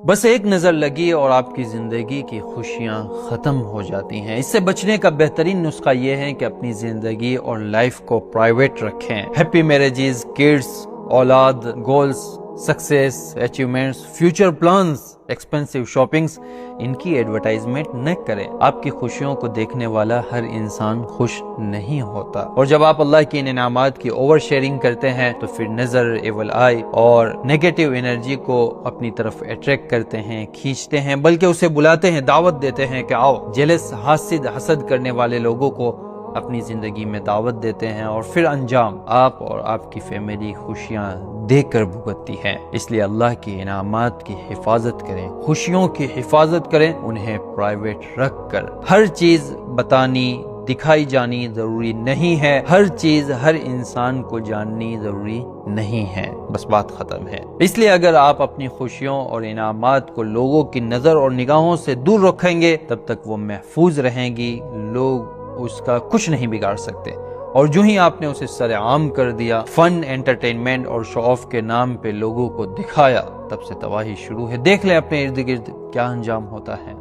بس ایک نظر لگی اور آپ کی زندگی کی خوشیاں ختم ہو جاتی ہیں۔ اس سے بچنے کا بہترین نسخہ یہ ہے کہ اپنی زندگی اور لائف کو پرائیویٹ رکھیں۔ ہیپی میرجز، کڈز، اولاد، goals, success, achievements, future plans, expensive shoppings, ان کی ایڈورٹائزمنٹ نہ کریں۔ آپ کی خوشیوں کو دیکھنے والا ہر انسان خوش نہیں ہوتا، اور جب آپ اللہ کی ان انعامات کی اوور شیئرنگ کرتے ہیں تو پھر نظر، ایول آئی اور نیگیٹو انرجی کو اپنی طرف اٹریکٹ کرتے ہیں، کھینچتے ہیں، بلکہ اسے بلاتے ہیں، دعوت دیتے ہیں کہ آؤ۔ جیلس، حسد کرنے والے لوگوں کو اپنی زندگی میں دعوت دیتے ہیں، اور پھر انجام آپ اور آپ کی فیملی خوشیاں دیکھ کر بھگتتی ہے۔ اس لیے اللہ کی انعامات کی حفاظت کریں، خوشیوں کی حفاظت کریں، انہیں پرائیویٹ رکھ کر۔ ہر چیز بتانی، دکھائی جانی ضروری نہیں ہے، ہر چیز ہر انسان کو جاننی ضروری نہیں ہے، بس بات ختم ہے۔ اس لیے اگر آپ اپنی خوشیوں اور انعامات کو لوگوں کی نظر اور نگاہوں سے دور رکھیں گے، تب تک وہ محفوظ رہیں گی، لوگ اس کا کچھ نہیں بگاڑ سکتے۔ اور جو ہی آپ نے اسے سر عام کر دیا، فن، انٹرٹینمنٹ اور شو آف کے نام پہ لوگوں کو دکھایا، تب سے تباہی شروع ہے۔ دیکھ لیں اپنے ارد گرد کیا انجام ہوتا ہے۔